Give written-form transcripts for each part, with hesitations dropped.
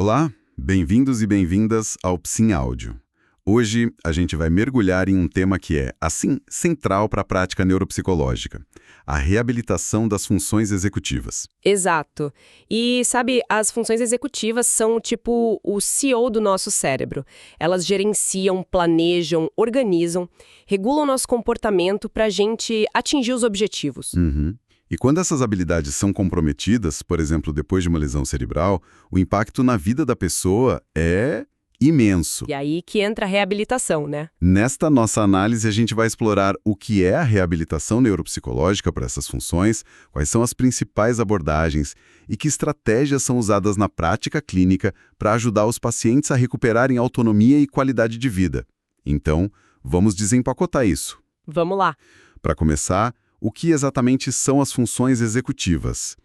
Olá, bem-vindos e bem-vindas ao Psim Áudio. Hoje a gente vai mergulhar em um tema que é, assim, central para a prática neuropsicológica: a reabilitação das funções executivas. Exato. E, sabe, as funções executivas são tipo o CEO do nosso cérebro. Elas gerenciam, planejam, organizam, regulam nosso comportamento para a gente atingir os objetivos. Uhum. E quando essas habilidades são comprometidas, por exemplo, depois de uma lesão cerebral, o impacto na vida da pessoa é imenso. E aí que entra a reabilitação, né? Nesta nossa análise, a gente vai explorar o que é a reabilitação neuropsicológica para essas funções, quais são as principais abordagens e que estratégias são usadas na prática clínica para ajudar os pacientes a recuperarem autonomia e qualidade de vida. Então, vamos desempacotar isso. Vamos lá. Para começar, o que exatamente são as funções executivas?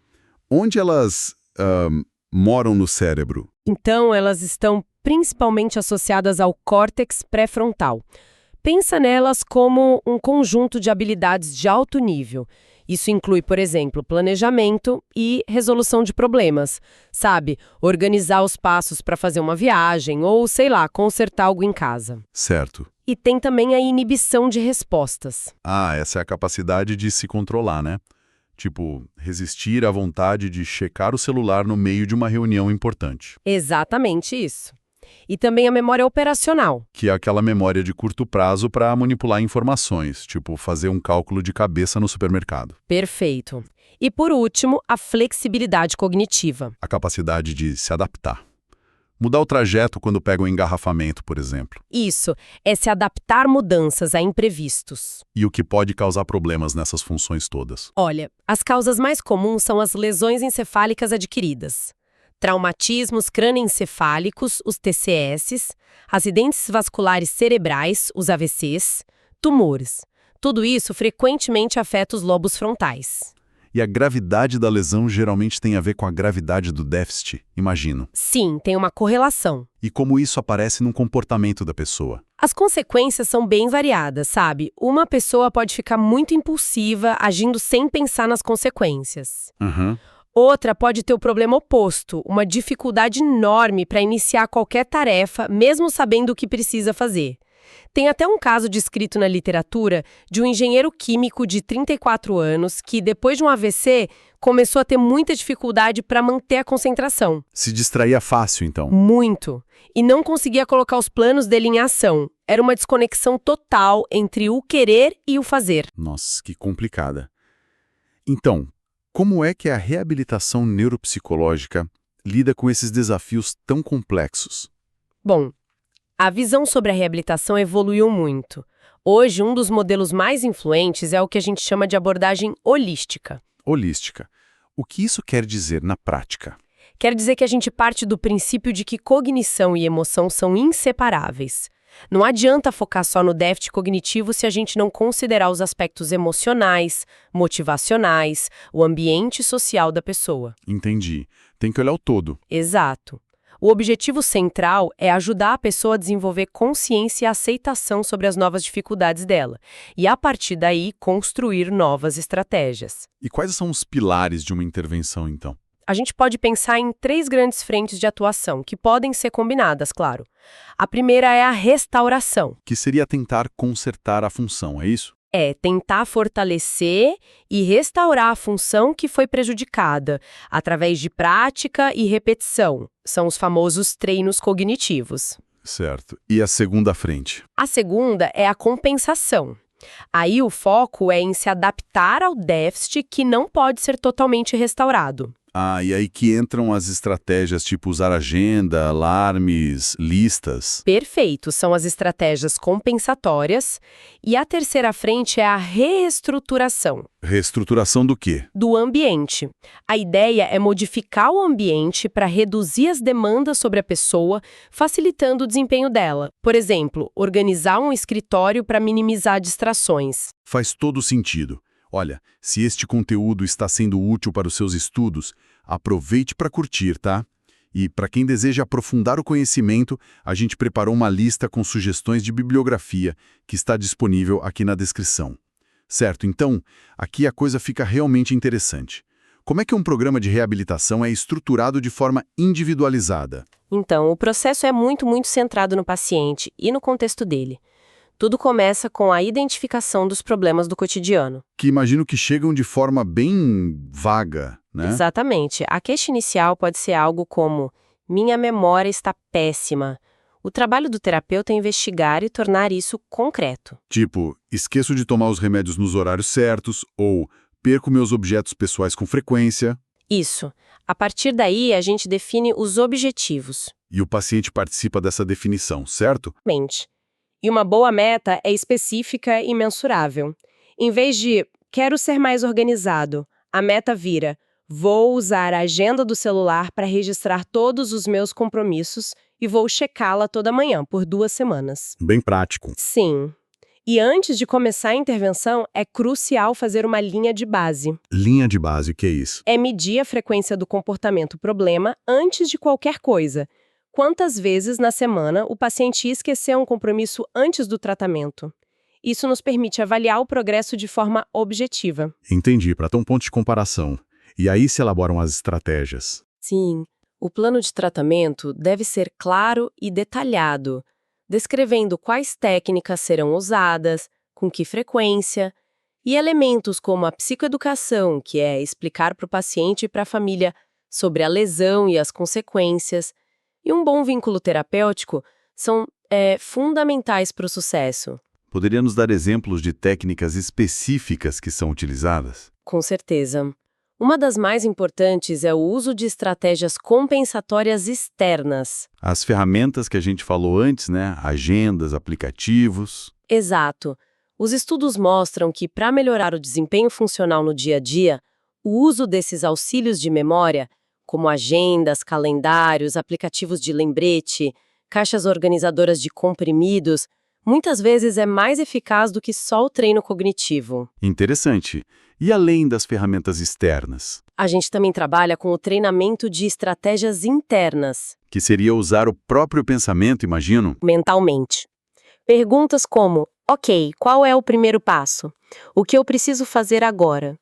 Onde elas moram no cérebro? Então, elas estão principalmente associadas ao córtex pré-frontal. Pensa nelas como um conjunto de habilidades de alto nível. Isso inclui, por exemplo, planejamento e resolução de problemas. Sabe, organizar os passos para fazer uma viagem ou, sei lá, consertar algo em casa. Certo. E tem também a inibição de respostas. Ah, essa é a capacidade de se controlar, né? Tipo, resistir à vontade de checar o celular no meio de uma reunião importante. Exatamente isso. E também a memória operacional. Que é aquela memória de curto prazo para manipular informações, tipo fazer um cálculo de cabeça no supermercado. Perfeito. E por último, a flexibilidade cognitiva. A capacidade de se adaptar. Mudar o trajeto quando pega um engarrafamento, por exemplo. Isso, é se adaptar a mudanças a imprevistos. E o que pode causar problemas nessas funções todas. Olha, as causas mais comuns são as lesões encefálicas adquiridas, traumatismos crânioencefálicos, os TCS, acidentes vasculares cerebrais, os AVCs, tumores. Tudo isso frequentemente afeta os lobos frontais. E a gravidade da lesão geralmente tem a ver com a gravidade do déficit, imagino. Sim, tem uma correlação. E como isso aparece no comportamento da pessoa. As consequências são bem variadas, sabe? Uma pessoa pode ficar muito impulsiva, agindo sem pensar nas consequências. Outra pode ter o problema oposto, uma dificuldade enorme para iniciar qualquer tarefa, mesmo sabendo o que precisa fazer. Tem até um caso descrito na literatura de um engenheiro químico de 34 anos que, depois de um AVC, começou a ter muita dificuldade para manter a concentração. Se distraía fácil, então. Muito. E não conseguia colocar os planos dele em ação. Era uma desconexão total entre o querer e o fazer. Nossa, que complicada. Então, como é que a reabilitação neuropsicológica lida com esses desafios tão complexos? Bom, a visão sobre a reabilitação evoluiu muito. Hoje, um dos modelos mais influentes é o que a gente chama de abordagem holística. Holística. O que isso quer dizer na prática? Quer dizer que a gente parte do princípio de que cognição e emoção são inseparáveis. Não adianta focar só no déficit cognitivo se a gente não considerar os aspectos emocionais, motivacionais, o ambiente social da pessoa. Entendi. Tem que olhar o todo. Exato. O objetivo central é ajudar a pessoa a desenvolver consciência e aceitação sobre as novas dificuldades dela, e a partir daí construir novas estratégias. E quais são os pilares de uma intervenção, então? A gente pode pensar em 3 grandes frentes de atuação, que podem ser combinadas, claro. A primeira é a restauração. Que seria tentar consertar a função, é isso? É tentar fortalecer e restaurar a função que foi prejudicada, através de prática e repetição. São os famosos treinos cognitivos. Certo. E a segunda frente? A segunda é a compensação. Aí o foco é em se adaptar ao déficit que não pode ser totalmente restaurado. Ah, e aí que entram as estratégias tipo usar agenda, alarmes, listas. Perfeito, são as estratégias compensatórias. E a terceira frente é a reestruturação Reestruturação do quê? do ambiente. A ideia é modificar o ambiente para reduzir as demandas sobre a pessoa, facilitando o desempenho dela. Por exemplo, organizar um escritório para minimizar distrações. Faz todo sentido. Olha, se este conteúdo está sendo útil para os seus estudos, aproveite para curtir, tá? E para quem deseja aprofundar o conhecimento, a gente preparou uma lista com sugestões de bibliografia que está disponível aqui na descrição. Certo, então, aqui a coisa fica realmente interessante. Como é que um programa de reabilitação é estruturado de forma individualizada? Então, o processo é muito centrado no paciente e no contexto dele. Tudo começa com a identificação dos problemas do cotidiano. Que imagino que chegam de forma bem vaga, né? Exatamente. A queixa inicial pode ser algo como: minha memória está péssima. O trabalho do terapeuta é investigar e tornar isso concreto. Tipo, esqueço de tomar os remédios nos horários certos ou perco meus objetos pessoais com frequência. Isso. A partir daí, a gente define os objetivos. E o paciente participa dessa definição, certo? Mente. E uma boa meta é específica e mensurável. Em vez de quero ser mais organizado, a meta vira: vou usar a agenda do celular para registrar todos os meus compromissos e vou checá-la toda manhã por 2 semanas. Bem prático. Sim. E antes de começar a intervenção, é crucial fazer uma linha de base. Linha de base, o que é isso? É medir a frequência do comportamento problema antes de qualquer coisa. Quantas vezes na semana o paciente esqueceu um compromisso antes do tratamento? Isso nos permite avaliar o progresso de forma objetiva. Entendi, para ter um ponto de comparação. E aí se elaboram as estratégias. Sim, o plano de tratamento deve ser claro e detalhado, descrevendo quais técnicas serão usadas, com que frequência, e elementos como a psicoeducação, que é explicar para o paciente e para a família sobre a lesão e as consequências, e um bom vínculo terapêutico são fundamentais para o sucesso. Poderia nos dar exemplos de técnicas específicas que são utilizadas? Com certeza. Uma das mais importantes é o uso de estratégias compensatórias externas. As ferramentas que a gente falou antes, né? Agendas, aplicativos. Exato. Os estudos mostram que, para melhorar o desempenho funcional no dia a dia, o uso desses auxílios de memória, como agendas, calendários, aplicativos de lembrete, caixas organizadoras de comprimidos, muitas vezes é mais eficaz do que só o treino cognitivo. Interessante. E além das ferramentas externas? A gente também trabalha com o treinamento de estratégias internas, Que seria usar o próprio pensamento, imagino? mentalmente. Perguntas como: ok, qual é o primeiro passo? O que eu preciso fazer agora?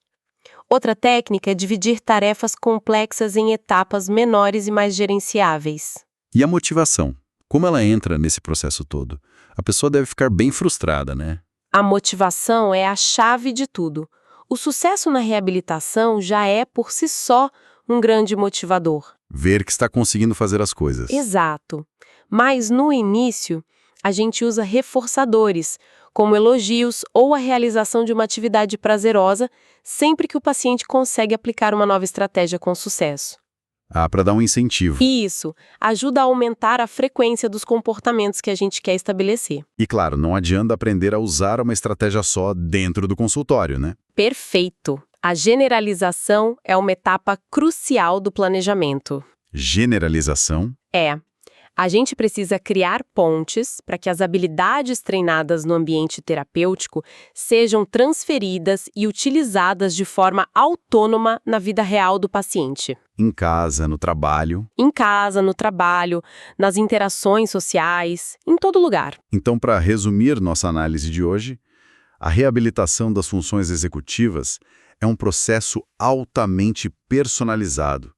Outra técnica é dividir tarefas complexas em etapas menores e mais gerenciáveis. E a motivação? Como ela entra nesse processo todo? A pessoa deve ficar bem frustrada, né? A motivação é a chave de tudo. O sucesso na reabilitação já é, por si só, um grande motivador. Ver que está conseguindo fazer as coisas. Exato. Mas, no início, a gente usa reforçadores, como elogios ou a realização de uma atividade prazerosa, sempre que o paciente consegue aplicar uma nova estratégia com sucesso. Ah, para dar um incentivo. Isso ajuda a aumentar a frequência dos comportamentos que a gente quer estabelecer. E claro, não adianta aprender a usar uma estratégia só dentro do consultório, né? Perfeito! A generalização é uma etapa crucial do planejamento. Generalização? A gente precisa criar pontes para que as habilidades treinadas no ambiente terapêutico sejam transferidas e utilizadas de forma autônoma na vida real do paciente. Em casa, no trabalho. Em casa, no trabalho, nas interações sociais, em todo lugar. Então, para resumir nossa análise de hoje, a reabilitação das funções executivas é um processo altamente personalizado,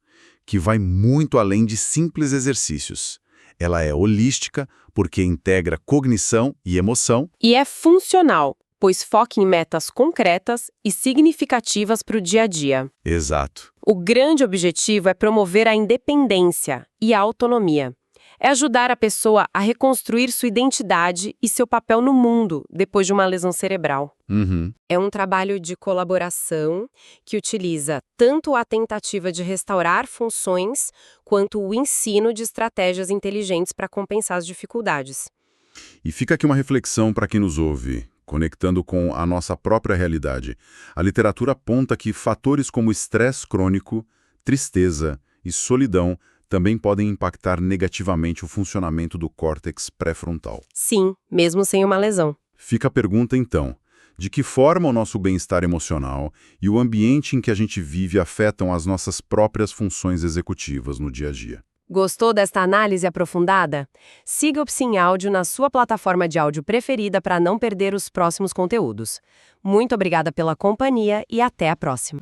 que vai muito além de simples exercícios. Ela é holística porque integra cognição e emoção. E é funcional, pois foca em metas concretas e significativas para o dia a dia. Exato. O grande objetivo é promover a independência e a autonomia. É ajudar a pessoa a reconstruir sua identidade e seu papel no mundo depois de uma lesão cerebral. É um trabalho de colaboração que utiliza tanto a tentativa de restaurar funções quanto o ensino de estratégias inteligentes para compensar as dificuldades. E fica aqui uma reflexão para quem nos ouve, conectando com a nossa própria realidade. A literatura aponta que fatores como estresse crônico, tristeza e solidão também podem impactar negativamente o funcionamento do córtex pré-frontal. Sim, mesmo sem uma lesão. Fica a pergunta, então, de que forma o nosso bem-estar emocional e o ambiente em que a gente vive afetam as nossas próprias funções executivas no dia a dia? Gostou desta análise aprofundada? Siga o Psim Áudio na sua plataforma de áudio preferida para não perder os próximos conteúdos. Muito obrigada pela companhia e até a próxima.